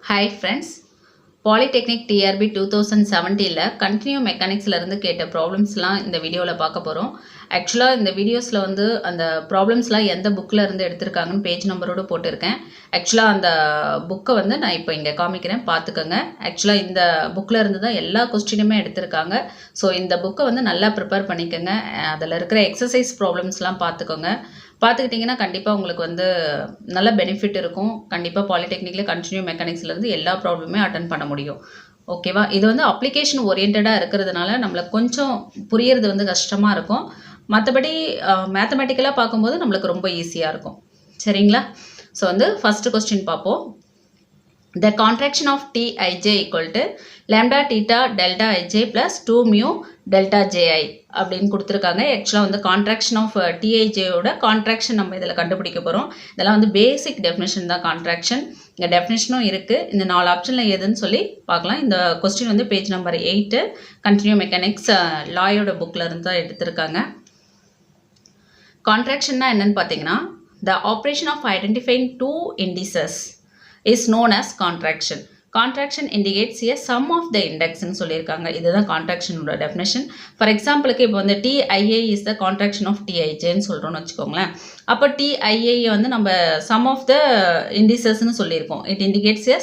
Hi friends, Polytechnic TRB 2017 continue மெக்கானிக்ஸ்ல இருந்து கேட்ட ப்ராப்ளம்ஸ்லாம் இந்த வீடியோவில் பார்க்க போகிறோம். ஆக்சுவலாக இந்த வீடியோஸில் வந்து அந்த ப்ராப்ளம்ஸ்லாம் எந்த புக்கில் இருந்து எடுத்திருக்காங்கன்னு பேஜ் நம்பரோடு போட்டிருக்கேன். ஆக்சுவலாக அந்த புக்கை வந்து நான் இப்போ இங்கே காமிக்கிறேன், பார்த்துக்கோங்க. ஆக்சுவலாக இந்த புக்கில் இருந்து தான் எல்லா கொஸ்டினுமே எடுத்திருக்காங்க. ஸோ இந்த புக்கை வந்து நல்லா ப்ரிப்பேர் பண்ணிக்கோங்க. அதில் இருக்கிற எக்ஸசைஸ் ப்ராப்ளம்ஸ்லாம் பார்த்துக்கோங்க. பார்த்துக்கிட்டிங்கன்னா கண்டிப்பாக உங்களுக்கு வந்து நல்ல பெனிஃபிட் இருக்கும். கண்டிப்பாக பாலிடெக்னிக்கில் கண்டினியூ மெக்கானிக்ஸ்லேருந்து எல்லா ப்ராப்ளமே அட்டன் பண்ண முடியும். ஓகேவா? இது வந்து அப்ளிகேஷன் ஓரியன்டாக இருக்கிறதுனால நம்மளுக்கு கொஞ்சம் புரியறது வந்து கஷ்டமாக இருக்கும். மற்றபடி மேத்தமெட்டிக்கலாக பார்க்கும்போது நம்மளுக்கு ரொம்ப ஈஸியாக இருக்கும். சரிங்களா? ஸோ வந்து ஃபஸ்ட்டு கொஸ்டின் பார்ப்போம். The contraction of Tij equal to lambda theta delta ij plus 2 mu delta ji அப்படின்னு கொடுத்துருக்காங்க. ஆக்சுவலாக வந்து கான்ட்ராக்ஷன் ஆஃப் டிஐஜேயோட கான்ட்ராக்ஷன் நம்ம இதில் கண்டுபிடிக்க போகிறோம். இதெல்லாம் வந்து பேசிக் டெஃபினேஷன் தான் கான்ட்ராக்ஷன். இங்கே டெஃபினேஷனும் இருக்குது. இந்த 4 ஆப்ஷனில் எதுன்னு சொல்லி பார்க்கலாம். இந்த கொஸ்டின் வந்து பேஜ் நம்பர் 8 கண்டினியூ மெக்கானிக்ஸ் லாயோட புக்கில் இருந்து தான் எடுத்திருக்காங்க. கான்ட்ராக்ஷன்னா என்னன்னு பார்த்தீங்கன்னா, the operation of identifying two indices is known as contraction. Contraction indicates a sum of the index ன்னு சொல்லியிருக்காங்க. இதுதான் கான்ட்ராக்ஷனோட டெஃபினேஷன். ஃபார் எக்ஸாம்பிளுக்கு இப்போ வந்து TIA is the contraction of TIJன்னு சொல்கிறோன்னு வச்சுக்கோங்களேன். அப்போ TIA வந்து நம்ம சம் ஆஃப் த இண்டிசஸ்ன்னு சொல்லியிருக்கோம். It indicates a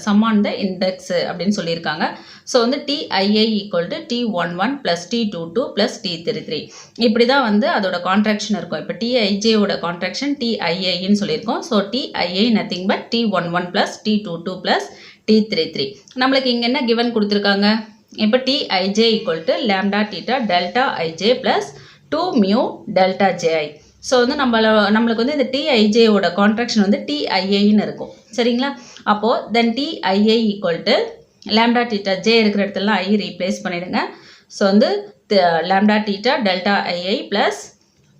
sum on the index அப்படின்னு சொல்லியிருக்காங்க. ஸோ வந்து TIA equal to T11 plus T22 plus T33 இப்படி தான் வந்து அதோட கான்ட்ராக்ஷன் இருக்கும். இப்போ TIJயோட கான்ட்ராக்ஷன் TIAன்னு சொல்லியிருக்கோம். So TIA nothing but T11 plus T22 plus T33. நம்மளுக்கு இங்கே என்ன கிவன் கொடுத்துருக்காங்க? இப்போ Tij equal to lambda theta delta IJ plus 2 mu delta JI. So வந்து நம்மளுக்கு வந்து இந்த TIJயோட கான்ட்ராக்ஷன் வந்து TIAன்னு இருக்கும். சரிங்களா? அப்போது then TIA equal to lambda theta J இருக்கிற இடத்துல ஐ ரீப்ளேஸ் பண்ணிவிடுங்க. ஸோ வந்து lambda theta delta II plus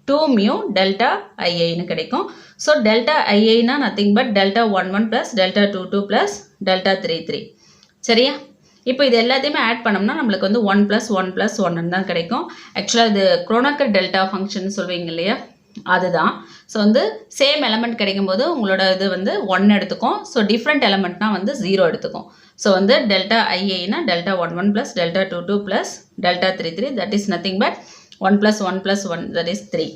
2 mu delta ஐஐன்னு கிடைக்கும். ஸோ டெல்டா ஐஐனா nothing but delta 11 plus delta 22 plus delta 33. சரியா? இப்போ இது எல்லாத்தையுமே ஆட் பண்ணோம்னா நம்மளுக்கு வந்து 1 ப்ளஸ் 1 ப்ளஸ் 1 தான் கிடைக்கும். ஆக்சுவலாக இது குரோனாக்கர் டெல்டா ஃபங்க்ஷன் சொல்வீங்க இல்லையா, அதுதான். ஸோ வந்து சேம் எலமெண்ட் கிடைக்கும்போது உங்களோட இது வந்து 1 எடுத்துக்கும். ஸோ டிஃப்ரெண்ட் எலமெண்ட்னா வந்து 0 எடுத்துக்கும். ஸோ வந்து டெல்டா ஐஏனா delta 11 plus delta 22 plus delta 33 that is nothing but 1 plus 1 plus 1 that is 3.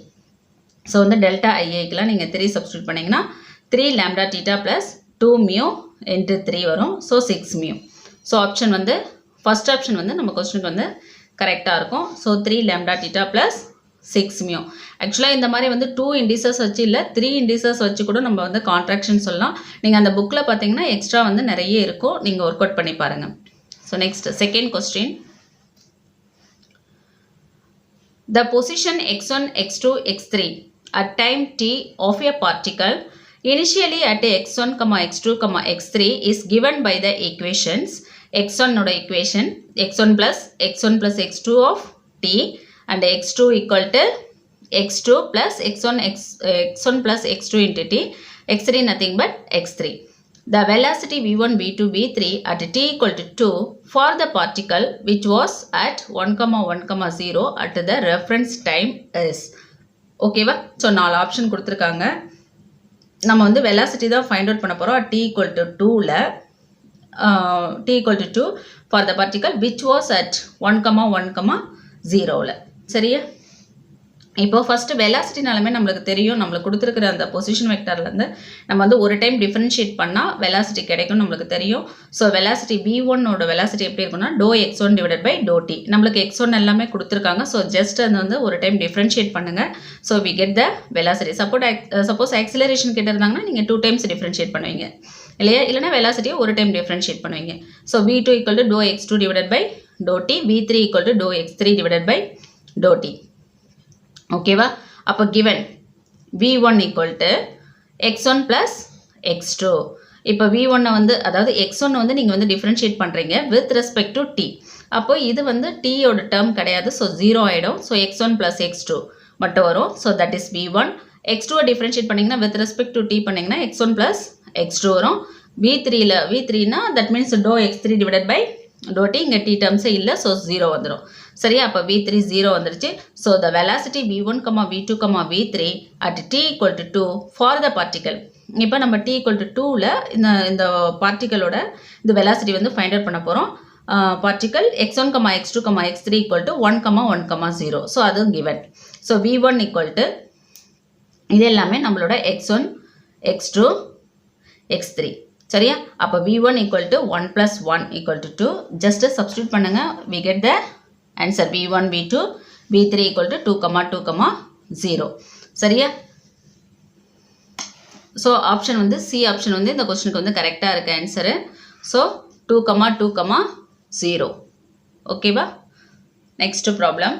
So வந்து டெல்டா ஐஏக்கெலாம் நீங்கள் 3 சப்ஸ்டியூட் பண்ணிங்கன்னா 3 lambda theta plus 2 mu into 3 வரும். So 6 mu. ஸோ ஆப்ஷன் வந்து ஃபஸ்ட் ஆப்ஷன் வந்து நம்ம கொஸ்டினுக்கு வந்து கரெக்டாக இருக்கும். So 3 lambda theta plus 6 mu. ஆக்சுவலாக இந்த மாதிரி வந்து 2 இண்டிசஸ் வச்சு இல்லை 3 இண்டிசஸ் வச்சு கூட நம்ம வந்து கான்ட்ராக்ஷன் சொல்லலாம். நீங்கள் அந்த புக்கில் பார்த்தீங்கன்னா எக்ஸ்ட்ரா வந்து நிறைய இருக்கும். நீங்கள் ஒர்க் அவுட் பண்ணி பாருங்கள். So next second question. The position x1, x2, x3 at time t of a particle initially at x1, x2, x3 is given by the equations x1 ஓட equation x1 plus x2 of t and x2 equal to x2 plus x1 plus x2 into t, x3 nothing but x3. The velocity v1, v2, v3 at t equal to 2 for the particle which was at 1, 1, 0 at the reference time is. ஓகேவா? So 4 option கொடுத்துருக்காங்க. நம்ம வந்து velocity தான் find out பண்ண போகிறோம். t equal to 2ல t equal to 2 for the particle which was at 1, 1, 0ல. சரியா? இப்போ first வெலாசிட்டினாலுமே நம்மளுக்கு தெரியும். நம்மளுக்கு கொடுத்துருக்குற அந்த பொசிஷன் வெக்டர்லேருந்து நம்ம வந்து ஒரு டைம் டிஃப்ரென்ஷியேட் பண்ணால் வெலாசிட்டி கிடைக்கும் நம்மளுக்கு தெரியும். ஸோ வெலாசிட்டி v1ஓட வெலாசிட்டி எப்படி இருக்குன்னா do x1 divided by do t. நம்மளுக்கு x1 எல்லாமே கொடுத்துருக்காங்க. ஸோ ஜஸ்ட் அது வந்து ஒரு டைம் டிஃப்ரென்ஷியேட் பண்ணுங்கள். So we get the velocity. Suppose acceleration கிட்ட இருந்தாங்கன்னா நீங்கள் 2 டைம்ஸ் டிஃப்ரென்ஷியேட் பண்ணுவீங்க இல்லையா? இல்லைனா வெலாசிட்டியை ஒரு டைம் டிஃப்ரென்ஷியேட் பண்ணுவீங்க. So v2 equal to do x2 divided by do t, v3 equal to do x3 divided by do t. ஓகேவா? அப்போ given v1 equal to x1 plus x2. இப்போ v1 வந்து அதாவது x1 வந்து நீங்கள் வந்து டிஃப்ரென்ஷியேட் பண்ணுறீங்க வித் ரெஸ்பெக்ட் டு t. அப்போ இது வந்து t-யோட டேர்ம் கிடையாது. ஸோ 0 ஆகிடும். ஸோ x1 ப்ளஸ் x2 மட்டும் வரும். So that is v1. x2 differentiate பண்ணிங்கன்னா வித் ரெஸ்பெக்ட் டு t பண்ணிங்கன்னா x1 ப்ளஸ் x2 வரும். v3னா that means do x3 divided by do t. இங்கே t டேர்ம்ஸே இல்லை. ஸோ 0 வந்துடும். சரியா? அப்போ v3 0 வந்துருச்சு. So the velocity v1, v2, v3 at t equal to 2 for the particle இப்போ நம்ம t equal to 2ல இந்த பார்ட்டிகளோட இந்த வெலாசிட்டி வந்து ஃபைண்ட் அவுட் பண்ண போகிறோம். Particle x1, x2, x3 equal to 1, 1, 0. So அதுவும் given. So v1 equal to இது எல்லாமே நம்மளோட x1, x2, x3 சரியா. அப்போ v1 equal to 1 plus 1 equal to 2. Just substitute பண்ணுங்க. we get the answer v1, v2, v3 equal to 2, 2, 0 சரியா. So option வந்து C option வந்து இந்த கொஸ்டினுக்கு வந்து கரெக்டாக இருக்க ஆன்சரு. ஸோ 2, 2, 0 ஓகேவா. Next problem.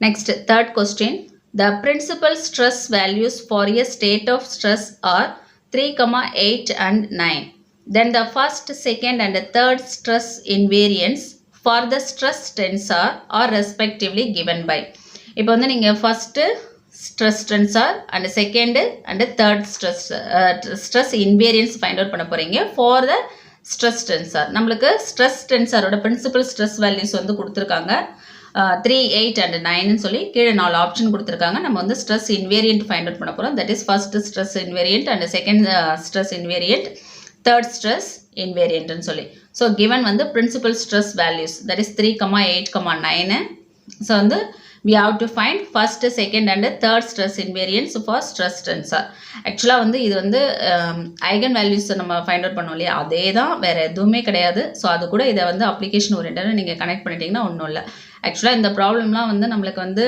Next third question. The principal stress values for a state of stress are 3, 8 and 9. Then the first, second and third stress invariants for the stress tensor are respectively given by. இப்போ வந்து நீங்கள் first stress tensor and second and third stress invariance find out பண்ண போகிறீங்க for the stress tensor. நம்மளுக்கு stress tensorோட principal stress values வந்து கொடுத்துருக்காங்க 3, 8 and 9 சொல்லி கீழே 4 ஆப்ஷன் கொடுத்துருக்காங்க. நம்ம வந்து ஸ்ட்ரெஸ் இன்வேரியன்ட் ஃபைண்ட் அவுட் பண்ண போகிறோம். That is first stress invariant and second stress invariant, third stress இன்வேரியன்ட்னு சொல்லி. ஸோ கிவன் வந்து principal stress values that is 3, 8, 9. So வந்து we have to find first, second and third stress invariants for stress tensor. ஆக்சுவலாக வந்து இது வந்து eigen values நம்ம find out பண்ணோம் இல்லையா, அதே தான், வேறு எதுவுமே கிடையாது. ஸோ அது கூட இதை வந்து அப்ளிகேஷன் ஓரியன்டாக நீங்கள் கனெக்ட் பண்ணிட்டீங்கன்னா ஒன்றும் இல்லை. ஆக்சுவலாக இந்த ப்ராப்ளம்லாம் வந்து நம்மளுக்கு வந்து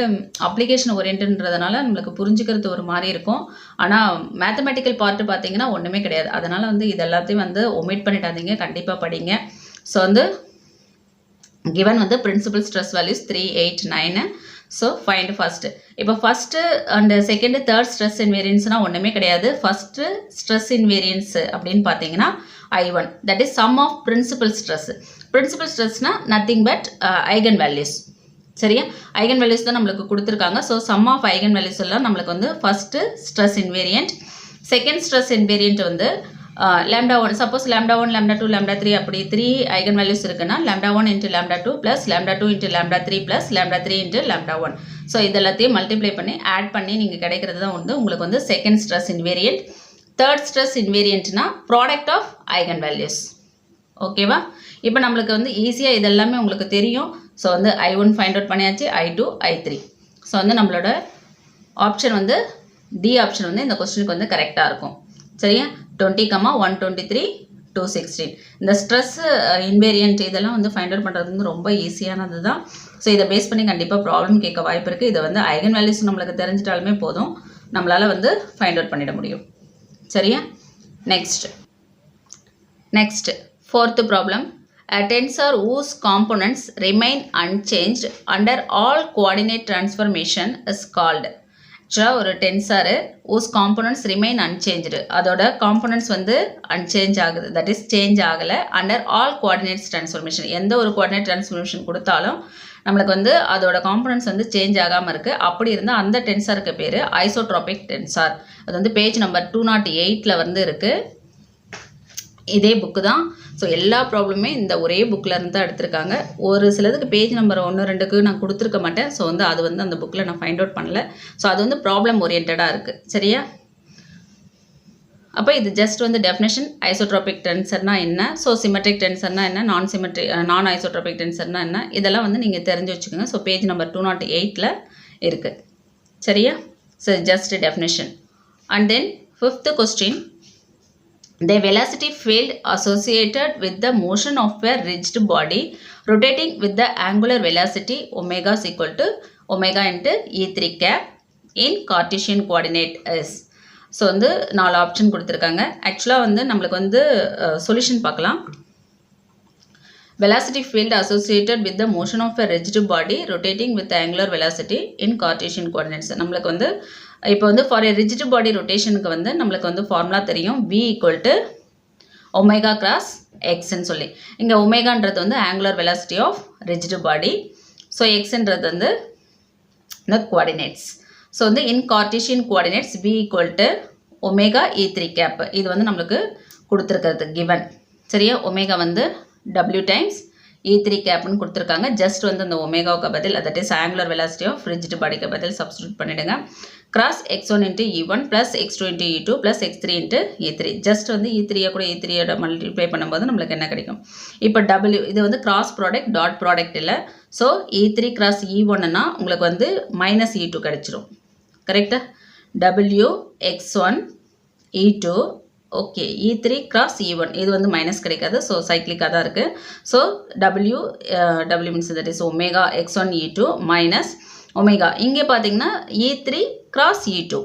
அப்ளிகேஷன் ஓரியன்ட்ன்றதுனால நம்மளுக்கு புரிஞ்சுக்கிறது ஒரு மாதிரி இருக்கும். ஆனால் மேத்தமெட்டிக்கல் பார்ட்டு பார்த்தீங்கன்னா ஒன்றுமே கிடையாது. அதனால் வந்து இது எல்லாத்தையும் வந்து ஒமிட் பண்ணிட்டாதீங்க, கண்டிப்பாக படிங்க. ஸோ வந்து கிவன் வந்து principal stress values 3, 8, 9. So find first. இப்போ first and second third stress இன்வேரியன்ஸ்னால் ஒன்றுமே கிடையாது. ஃபஸ்ட்டு ஸ்ட்ரெஸ் இன்வேரியன்ஸ் அப்படின்னு பார்த்தீங்கன்னா I1 that is sum of principal stress. Principal ஸ்ட்ரெஸ்னால் நத்திங் பட் ஐகன் வேல்யூஸ் சரியா. ஐகன் வேல்யூஸ் தான் நம்மளுக்கு கொடுத்துருக்காங்க. So sum of eigen values எல்லாம் நம்மளுக்கு வந்து first stress invariant. Second stress invariant வந்து lambda 1. Suppose lambda 1, lambda 2, lambda 3 அப்படி 3 ஐகன் வேல்யூஸ் இருக்குன்னா lambda 1 into lambda 2 plus lambda 2 into lambda 3 plus lambda 3 into lambda 1. So இதெல்லாத்தையும் மல்டிப்ளை பண்ணி add பண்ணி நீங்கள் கிடைக்கிறது தான் வந்து உங்களுக்கு வந்து second stress invariant. Third stress இன்வேரியன்ட்னா ப்ராடக்ட் ஆஃப் ஐகன் வேல்யூஸ். ஓகேவா. இப்போ நம்மளுக்கு வந்து ஈஸியாக இதெல்லாமே உங்களுக்கு தெரியும். ஸோ வந்து I1 ஃபைண்ட் அவுட் பண்ணியாச்சு, I2, I3. ஸோ வந்து நம்மளோட ஆப்ஷன் வந்து டி ஆப்ஷன் வந்து இந்த கொஸ்டினுக்கு வந்து கரெக்டாக இருக்கும் சரியா. 20, 123, 216. இந்த ஸ்ட்ரெஸ் இன்வேரியன்ட் இதெல்லாம் வந்து ஃபைண்ட் அவுட் பண்ணுறது வந்து ரொம்ப ஈஸியானது தான். ஸோ இதை பேஸ் பண்ணி கண்டிப்பாக ப்ராப்ளம் கேட்க வாய்ப்பு இருக்குது. இதை வந்து ஐகன் வேல்யூஸ் நம்மளுக்கு தெரிஞ்சிட்டாலுமே போதும், நம்மளால் வந்து ஃபைண்ட் அவுட் பண்ணிட முடியும் சரியா. Next fourth problem. A tensor whose components remain unchanged under all coordinate transformation is called. ஆக்சுவலாக ஒரு டென்சாரு whose components remain unchanged, அதோட காம்போனன்ட்ஸ் வந்து அன்சேஞ்ச் ஆகுது, தட் இஸ் சேஞ்ச் ஆகலை. அண்டர் ஆல் கோஆர்டினேட்ஸ் டிரான்ஸ்ஃபர்மேஷன், எந்த ஒரு கோஆர்டினேட் டிரான்ஸ்ஃபர்மேஷன் கொடுத்தாலும் நம்மளுக்கு வந்து அதோட காம்போனன்ட்ஸ் வந்து சேஞ்ச் ஆகாமல் இருக்குது. அப்படி இருந்தால் அந்த டென்சாருக்கு பேர் ஐசோட்ரோபிக் டென்சார். அது வந்து பேஜ் நம்பர் 208 வந்து இருக்குது. இதே புக்கு தான். ஸோ எல்லா ப்ராப்ளமே இந்த ஒரே புக்கில் இருந்து தான் எடுத்திருக்காங்க. ஒரு சிலதுக்கு பேஜ் நம்பர் 1, 2க்கு நான் கொடுத்துருக்க மாட்டேன். ஸோ வந்து அது வந்து அந்த புக்கில் நான் ஃபைண்ட் அவுட் பண்ணல. ஸோ அது வந்து ப்ராப்ளம் ஓரியன்டாக இருக்குது சரியா. அப்போ இது ஜஸ்ட் வந்து டெஃபினேஷன். ஐசோட்ரோபிக் டென்சர்னா என்ன, ஸோ சிமெட்ரிக் டென்சர்னா என்ன, நான் ஐசோட்ரோபிக் டென்சர்னா என்ன, இதெல்லாம் வந்து நீங்கள் தெரிஞ்சு வச்சுக்கோங்க. ஸோ பேஜ் நம்பர் 208 இருக்குது சரியா. So just definition. And then fifth question. The velocity field associated with the motion of a rigid body rotating with the angular velocity omega is equal to omega into E3 cap in Cartesian coordinate is. So வந்து 4 option கொடுத்துருக்காங்க. ஆக்சுவலாக வந்து நம்மளுக்கு வந்து solution பார்க்கலாம். velocity field associated with the motion of a rigid body rotating with the angular velocity in Cartesian coordinates. நம்மளுக்கு வந்து இப்போ வந்து ஃபார் ஏ ரிஜிட் பாடி ரொட்டேஷனுக்கு வந்து நம்மளுக்கு வந்து ஃபார்முலா தெரியும். V equal to omega cross எக்ஸ்ன்னு சொல்லி. இங்கே ஒமேகான்றது வந்து angular velocity of rigid body. So எக்ஸ்ன்றது வந்து இந்த கோஆர்டினேட்ஸ். ஸோ வந்து in cartesian coordinates V equal to omega E3 cap. இது வந்து நம்மளுக்கு கொடுத்துருக்கிறது கிவன் சரியா. ஒமேகா வந்து W டைம்ஸ் E3 கேப்னு கொடுத்துருக்காங்க. ஜஸ்ட் வந்து அந்த ஒமேகாவுக்கு பதில் that is angular velocity of rigid பாடிக்கு பதில் சப்ஸ்டியூட் பண்ணிடுங்க. Cross x1 into e1 plus x2 into e2 plus x3 into e3. Just வந்து e3 கூட e3 மல்டிப்ளை பண்ணும்போது நம்மளுக்கு என்ன கிடைக்கும்? இப்போ w இது வந்து கிராஸ் ப்ராடக்ட் டாட் ப்ராடக்ட் இல்லை. ஸோ e3 கிராஸ் e1னா உங்களுக்கு வந்து மைனஸ் e2 கிடைச்சிரும். கரெக்டா? w x1 e2 okay e3 cross e1 இது வந்து மைனஸ் கிடைக்காது. ஸோ சைக்ளிக்காக தான் இருக்குது. So w means that is omega x1 e2 minus omega இங்கே பார்த்தீங்கன்னா e3 கிராஸ் e2.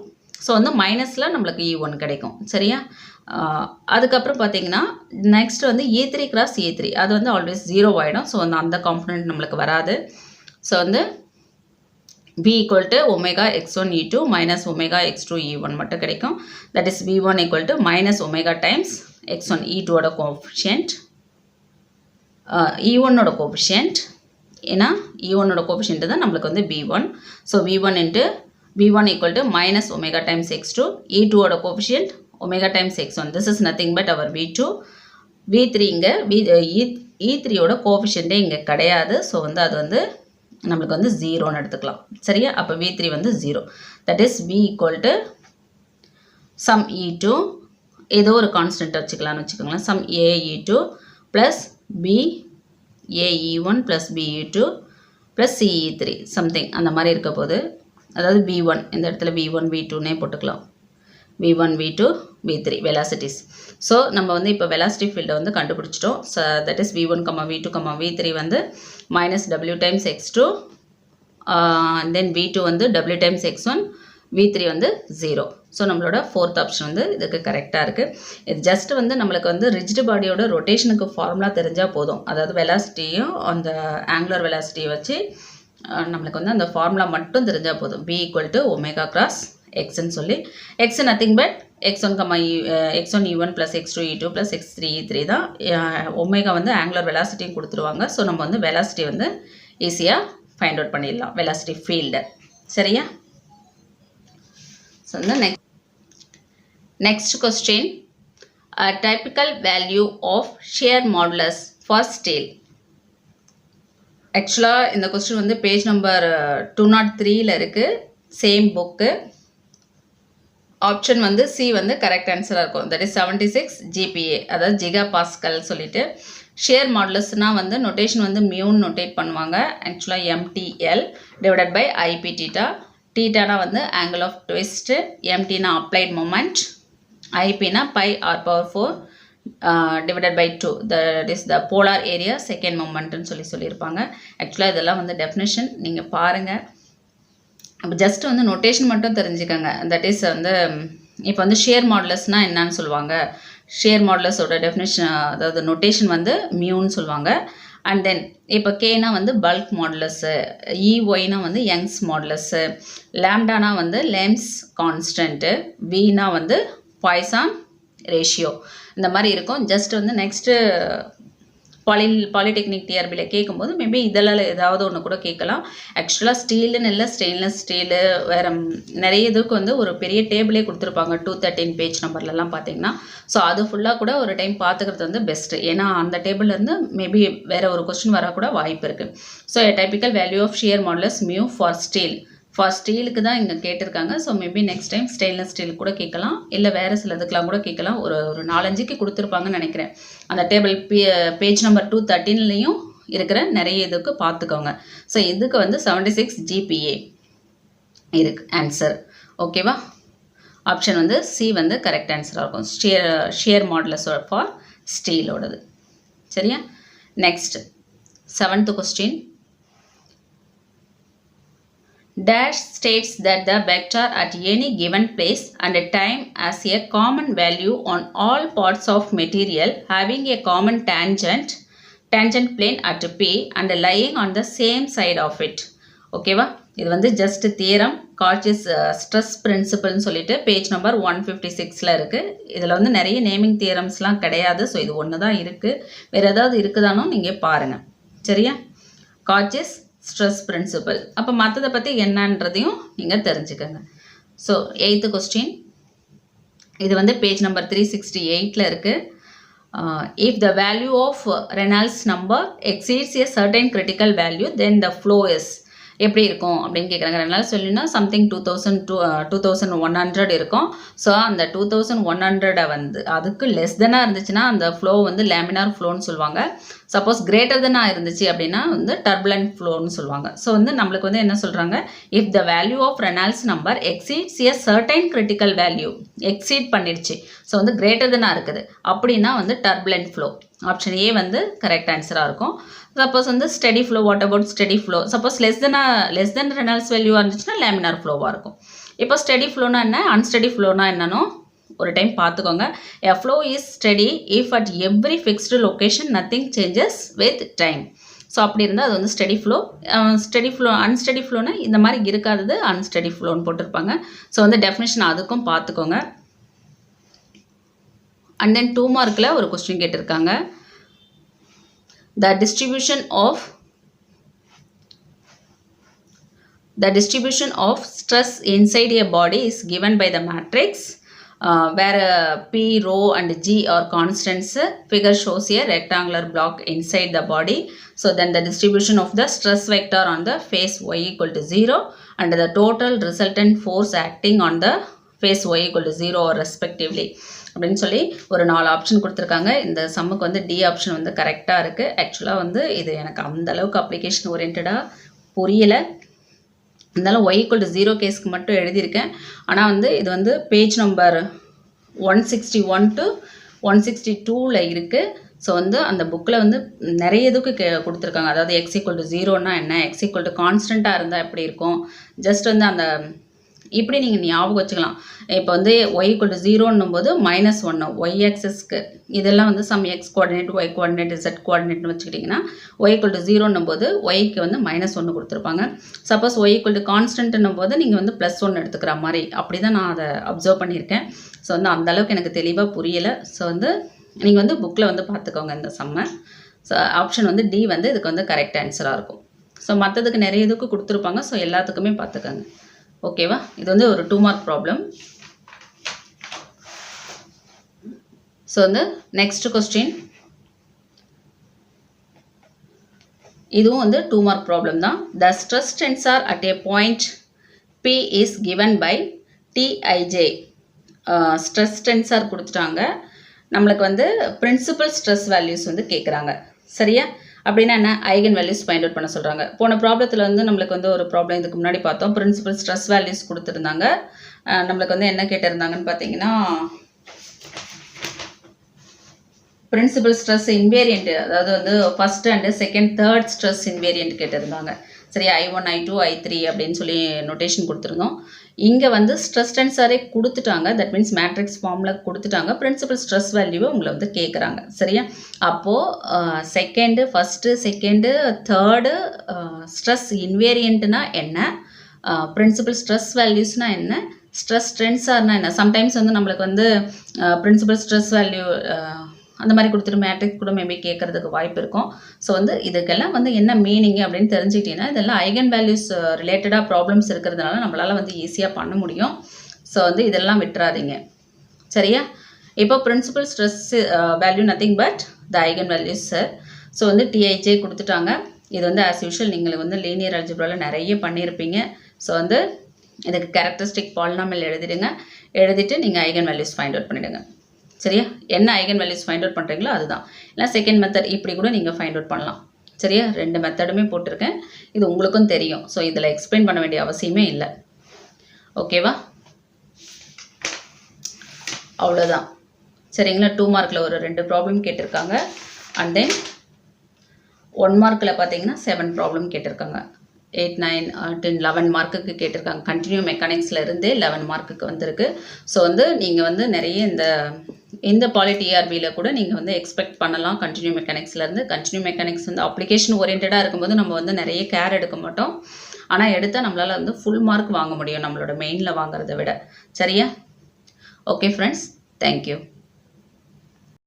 ஸோ வந்து மைனஸில் நம்மளுக்கு e1 கிடைக்கும். சரியா? அதுக்கப்புறம் பார்த்தீங்கன்னா நெக்ஸ்ட் வந்து e3 கிராஸ் e3 அது வந்து ஆல்வேஸ் 0 ஆகிடும். ஸோ வந்து அந்த காம்பனண்ட் நம்மளுக்கு வராது. ஸோ வந்து v equal to omega x1 e2 minus omega x2 e1 மட்டும் கிடைக்கும். that is v1 equal to minus omega times x1 e2 ஓட coefficient e1 ஓட coefficient ஏன்னா e1 ஓட coefficient தான் நம்மளுக்கு வந்து v1. so v1 into v1 equal to minus omega times x2 e2 ஓட coefficient omega times x1. this is nothing but our v2. v3 இங்க e3 ஓட coefficient இங்க கிடையாது. ஸோ வந்து அது வந்து நம்மளுக்கு வந்து 0ன்னு எடுத்துக்கலாம். சரியா? அப்போ v3 வந்து 0. That is v equal to sum e2 ஏதோ ஒரு கான்ஸ்டன்ட் வச்சுக்கலாம்னு வச்சுக்கோங்களேன். Sum a e2 plus b a e1 plus b e2 plus c e3 something அந்த மாதிரி இருக்க போது. அதாவது v1 இந்த இடத்துல v1 v2னே போட்டுக்கலாம். v1 v2 v3 velocities. So நம்ம வந்து இப்போ வெலாசிட்டி ஃபீல்டை வந்து கண்டுபிடிச்சிட்டோம். That is v1 v2 v3 வந்து மைனஸ் w டைம்ஸ் x2 தென் v2 வந்து w டைம்ஸ் x1 v3 வந்து 0. ஸோ நம்மளோட ஃபோர்த் ஆப்ஷன் வந்து இதுக்கு கரெக்டாக இருக்குது. இது ஜஸ்ட் வந்து நம்மளுக்கு வந்து ரிஜிட் பாடியோட ரொட்டேஷனுக்கு ஃபார்முலா தெரிஞ்சால் போதும். அதாவது வெலாசிட்டியும் அந்த ஆங்குலர் வெலாசிட்டியை வச்சு நம்மளுக்கு வந்து அந்த ஃபார்முலா மட்டும் தெரிஞ்சால் போதும். b equal to omega cross xன்னு சொல்லி x nothing but x1 x1 e1 plus x2 e2 plus x3 e3 தான். ஒமேகா வந்து ஆங்குலர் வெலாசிட்டியும் கொடுத்துருவாங்க. ஸோ நம்ம வந்து வெலாசிட்டி வந்து ஈஸியாக ஃபைண்ட் அவுட் பண்ணிடலாம் வெலாசிட்டி ஃபீல்டு. சரியா? ஸோ வந்து next question typical value of shear modulus for steel. ஆக்சுவலாக இந்த கொஸ்டின் வந்து பேஜ் நம்பர் 203ல் இருக்குது. Same book. ஆப்ஷன் வந்து சி வந்து கரெக்ட் ஆன்சராக இருக்கும். தட் இஸ் 76 GPa அதாவது ஜிகா பாஸ்கல் சொல்லிட்டு. ஷியர் மாடுலஸ்னால் வந்து நொட்டேஷன் வந்து மியூன்னு நோட்டேட் பண்ணுவாங்க. ஆக்சுவலாக MTL divided by IP theta. டீட்டானா வந்து ஆங்கிள் ஆஃப் ட்விஸ்ட்டு, MTனா அப்ளைட் மொமெண்ட், IPனா by R power 4 divided by 2 that is the polar area second மொமெண்ட்னு சொல்லியிருப்பாங்க. ஆக்சுவலாக இதெல்லாம் வந்து டெஃபினேஷன் நீங்கள் பாருங்கள். அப்போ ஜஸ்ட் வந்து நோட்டேஷன் மட்டும் தெரிஞ்சுக்கோங்க. தட் இஸ் வந்து இப்போ வந்து ஷியர் மாடுலஸ்னால் என்னன்னு சொல்லுவாங்க. ஷியர் மாடுலஸோட டெஃபினேஷன் அதாவது நோட்டேஷன் வந்து மியூன்னு சொல்லுவாங்க. அண்ட் தென் இப்போ கேனா வந்து பல்க் மாடுலஸ்ஸு, இஒய்னா வந்து யங்ஸ் மாடுலஸ்ஸு, லேம்டானா வந்து லெம்ஸ் கான்ஸ்டன்ட்டு, வீனா வந்து பாய்சான் ரேஷியோ இந்த மாதிரி இருக்கும். ஜஸ்ட் வந்து நெக்ஸ்ட்டு பாலிடெக்னிக் டிஆர்பியில் கேட்கும்போது மேபி இதெல்லாம் ஏதாவது ஒன்று கூட கேட்கலாம். ஆக்சுவலாக ஸ்டீலுன்னு இல்லை, ஸ்டெயின்லெஸ் ஸ்டீலு வேறு நிறைய இதுக்கு வந்து ஒரு பெரிய டேபிளே கொடுத்துருப்பாங்க 213 பேஜ் நம்பர்லலாம் பார்த்தீங்கன்னா. ஸோ அது ஃபுல்லாக கூட ஒரு டைம் பார்த்துக்கிறது வந்து பெஸ்ட்டு. ஏன்னா அந்த டேபிள்லேருந்து மேபி வேறு ஒரு கொஸ்டின் வரக்கூட வாய்ப்பு இருக்குது. So typical value of shear modulus mu for steel. For ஸ்டீலுக்கு தான் இங்கே கேட்டிருக்காங்க. So maybe next time stainless steel கூட கேட்கலாம், இல்லை வேறு சில இதுக்கெலாம் கூட கேட்கலாம். ஒரு 4-5க்கு கொடுத்துருப்பாங்கன்னு நினைக்கிறேன். அந்த டேபிள் பேஜ் நம்பர் 213லையும் இருக்கிற நிறைய இதுக்கு பார்த்துக்கோங்க. ஸோ இதுக்கு வந்து 76 GPa இருக்கு ஆன்சர். ஓகேவா? ஆப்ஷன் வந்து சி வந்து கரெக்ட் ஆன்சராக இருக்கும். ஷியர் மாடுலஸ் ஃபார் ஸ்டீலோடது. சரியா? Next 7th question. Dash states that the vector at any given place and time has a common value on all parts of material having a common tangent plane at P and lying on the same side of it. ஓகேவா? இது வந்து just theorem கால்சியஸ் stress பிரின்சிபல்னு சொல்லிட்டு page number 156ல் இருக்குது. இதில் வந்து நிறைய naming தியரம்ஸ்லாம் கிடையாது. So இது ஒன்று தான் இருக்குது. வேறு ஏதாவது இருக்குதானோ நீங்கள் பாருங்கள். சரியா? கால்சியஸ் ஸ்ட்ரெஸ் பிரின்சிபல். அப்போ மற்றதை பற்றி என்னன்றதையும் நீங்கள் தெரிஞ்சுக்கோங்க. So 8th question. இது வந்து பேஜ் நம்பர் 368ல் இருக்குது. if the value of Reynolds number exceeds a certain critical value, then the flow is எப்படி இருக்கும் அப்படின்னு கேட்குறாங்க. ரெனால்ட்ஸ் வேல்யூனா சம்திங் 2100 இருக்கும். ஸோ அந்த 2100 வந்து அதுக்கு லெஸ் தெனாக இருந்துச்சுன்னா அந்த ஃப்ளோ வந்து லேமினார் ஃப்ளோன்னு சொல்லுவாங்க. சப்போஸ் கிரேட்டர் தெனாக இருந்துச்சு அப்படின்னா வந்து டர்புலண்ட் ஃப்ளோன்னு சொல்லுவாங்க. ஸோ வந்து நம்மளுக்கு வந்து என்ன சொல்கிறாங்க, if the value of Reynolds number exceeds a certain critical value, exceed பண்ணிடுச்சு, ஸோ வந்து கிரேட்டர் தெனாக இருக்குது அப்படின்னா வந்து டர்புலண்ட் ஃப்ளோ. ஆப்ஷன் ஏ வந்து கரெக்ட் ஆன்சராக இருக்கும். சப்போஸ் வந்து steady flow, what about steady flow? Suppose less then Reynolds வேல்யூவாக இருந்துச்சுன்னா லேமினார் ஃப்ளோவாக இருக்கும். இப்போ ஸ்டெடி ஃப்ளோனா என்ன, அன்ஸ்டெடி ஃப்ளோனா என்னன்னு ஒரு டைம் பார்த்துக்கோங்க. A flow is steady if at every fixed location nothing changes with time. So அப்படி இருந்தால் அது வந்து steady flow. Steady flow, unsteady ஃப்ளோனா இந்த மாதிரி இருக்காதது அன்ஸ்டெடி ஃப்ளோன்னு போட்டிருப்பாங்க. ஸோ வந்து டெஃபினேஷன் அதுக்கும் பார்த்துக்கோங்க. அண்ட் தென் 2 மார்க்கில் ஒரு கொஸ்டின் கேட்டிருக்காங்க. The distribution of stress inside a body is given by the matrix where P, rho and G are constants. Figure shows a rectangular block inside the body. So then the distribution of the stress vector on the face y equal to 0 and the total resultant force acting on the face y equal to 0 respectively. அப்படின்னு சொல்லி ஒரு 4 option கொடுத்துருக்காங்க. இந்த சம்முக்கு வந்து D option வந்து கரெக்டாக இருக்குது. ஆக்சுவலாக வந்து இது எனக்கு அந்தளவுக்கு அப்ளிகேஷன் ஓரியன்டாக புரியலை. இருந்தாலும் y equal to 0 கேஸ்க்கு மட்டும் எழுதியிருக்கேன். ஆனால் வந்து இது வந்து பேஜ் நம்பர் 161 to 162 இருக்குது. ஸோ வந்து அந்த புக்கில் வந்து நிறைய இதுக்கு கொடுத்துருக்காங்க. அதாவது x equal to 0னா என்ன, x equal to கான்ஸ்டண்ட்டாக இருந்தால் எப்படி இருக்கும், ஜஸ்ட் வந்து அந்த இப்படி நீங்கள் ஞாபகம் வச்சுக்கலாம். இப்போ வந்து y equal to 0ன்னும் போது -1 y ஆக்சஸ்க்கு இதெல்லாம் வந்து sum x coordinate, y coordinate, z கோஆர்டினேட்னு வச்சுக்கிட்டிங்கன்னா y equal to 0ன்னும் போது yக்கு வந்து -1 கொடுத்துருப்பாங்க. சப்போஸ் y equal to கான்ஸ்டன்ட்னும் போது நீங்கள் வந்து +1 எடுத்துக்கிற மாதிரி அப்படி தான் நான் அதை அப்சர்வ் பண்ணியிருக்கேன். ஸோ வந்து அந்தளவுக்கு எனக்கு தெளிவாக புரியலை. ஸோ வந்து நீங்கள் வந்து புக்கில் வந்து பார்த்துக்கோங்க இந்த சம்மை. ஸோ ஆப்ஷன் வந்து டி வந்து இதுக்கு வந்து கரெக்ட் ஆன்சராக இருக்கும். ஸோ மற்றதுக்கு நிறைய இதுக்கு கொடுத்துருப்பாங்க. ஸோ எல்லாத்துக்குமே பார்த்துக்கோங்க. ஓகேவா? இது வந்து ஒரு 2 மார்க் ப்ராப்ளம். ஸோ வந்து நெக்ஸ்ட் கொஸ்டின், இதுவும் வந்து 2 மார்க் ப்ராப்ளம் தான். The stress tensor at a point P is given by Tij. Stress tensor கொடுத்துட்டாங்க. நம்மளுக்கு வந்து பிரின்சிபல் ஸ்ட்ரெஸ் வேல்யூஸ் வந்து கேட்குறாங்க. சரியா? அப்படின்னா என்ன, ஐகன் வேல்யூஸ் ஃபைண்ட் அவுட் பண்ண சொல்கிறாங்க. போன ப்ராப்ளத்தில் வந்து நம்மளுக்கு வந்து ஒரு ப்ராப்ளம் இதுக்கு முன்னாடி பார்த்தோம். பிரின்சிபல் ஸ்ட்ரெஸ் வேல்யூஸ் கொடுத்துருந்தாங்க. நம்மளுக்கு வந்து என்ன கேட்டிருந்தாங்கன்னு பார்த்தீங்கன்னா, பிரின்சிபல் ஸ்ட்ரெஸ் இன்வேரியன்ட், அதாவது வந்து first and second third stress invariant கேட்டிருந்தாங்க. சரியா? I1, I2, I3 அப்படின்னு சொல்லி நோட்டேஷன் கொடுத்துருந்தோம். இங்கே வந்து ஸ்ட்ரெஸ் டென்சாரே கொடுத்துட்டாங்க. தட் மீன்ஸ் மேட்ரிக்ஸ் ஃபார்மில் கொடுத்துட்டாங்க. பிரின்சிபல் ஸ்ட்ரெஸ் வேல்யூவை உங்களை வந்து கேட்குறாங்க. சரியா? அப்போது second, first, second, third stress இன்வேரியன்ட்னா என்ன, பிரின்சிபல் ஸ்ட்ரெஸ் வேல்யூஸ்னால் என்ன, ஸ்ட்ரெஸ் டென்சார்னா என்ன. சம்டைம்ஸ் வந்து நம்மளுக்கு வந்து பிரின்சிபல் ஸ்ட்ரெஸ் வேல்யூ அந்த மாதிரி கொடுத்துட்டு மேட்ரிக்ஸ் கூட மேபி கேட்குறதுக்கு வாய்ப்பு இருக்கும். ஸோ வந்து இதுக்கெல்லாம் வந்து என்ன மீனிங் அப்படின்னு தெரிஞ்சுக்கிட்டீங்கன்னா இதெல்லாம் ஐகன் வேல்யூஸ் ரிலேட்டடாக ப்ராப்ளம்ஸ் இருக்கிறதுனால நம்மளால் வந்து ஈஸியாக பண்ண முடியும். ஸோ வந்து இதெல்லாம் விட்டுறாதீங்க. சரியா? இப்போ principal stress value nothing but the eigen values sir. So வந்து Tij கொடுத்துட்டாங்க. இது வந்து ஆஸ் யூஷுவல் நீங்கள் வந்து லீனியர் அல்ஜிப்ராவில் நிறைய பண்ணியிருப்பீங்க. ஸோ வந்து இதுக்கு கேரக்டரிஸ்டிக் பாலினாமியல் எழுதிடுங்க. எழுதிட்டு நீங்கள் ஐகன் வேல்யூஸ் ஃபைண்ட் அவுட் பண்ணிவிடுங்க. சரியா? என்ன ஐகன் வேல்யூஸ் ஃபைண்ட் அவுட் பண்ணுறீங்களோ அதுதான். இல்லை செகண்ட் மெத்தட் இப்படி கூட நீங்கள் ஃபைண்ட் அவுட் பண்ணலாம். சரியா? 2 மெத்தடுமே போட்டிருக்கேன். இது உங்களுக்கும் தெரியும். ஸோ இதில் எக்ஸ்பிளைன் பண்ண வேண்டிய அவசியமே இல்லை. ஓகேவா? அவ்வளோதான். சரிங்களா? 2 மார்க்கில் ஒரு 2 ப்ராப்ளம் கேட்டிருக்காங்க. அண்ட் தென் 1 மார்க்கில் பார்த்தீங்கன்னா 7 ப்ராப்ளம் கேட்டிருக்காங்க. 8, 9, 10, 11 மார்க்குக்கு கேட்டிருக்காங்க. கண்டினியூ மெக்கானிக்ஸில் இருந்தே 11 மார்க்குக்கு வந்திருக்கு. ஸோ வந்து நீங்கள் வந்து நிறைய இந்த பாலி டிஆர்பியில் கூட நீங்கள் வந்து எக்ஸ்பெக்ட் பண்ணலாம் கண்டினியூ மெக்கானிக்ஸ்லேருந்து. கண்டினியூ மெக்கானிக்ஸ் வந்து அப்ளிகேஷன் ஓரியன்டாக இருக்கும்போது நம்ம வந்து நிறைய கேர் எடுக்க மாட்டோம். ஆனால் எடுத்தால் நம்மளால் வந்து ஃபுல் மார்க் வாங்க முடியும் நம்மளோட மெயினில் வாங்குறதை விட. சரியா? Okay friends, thank you.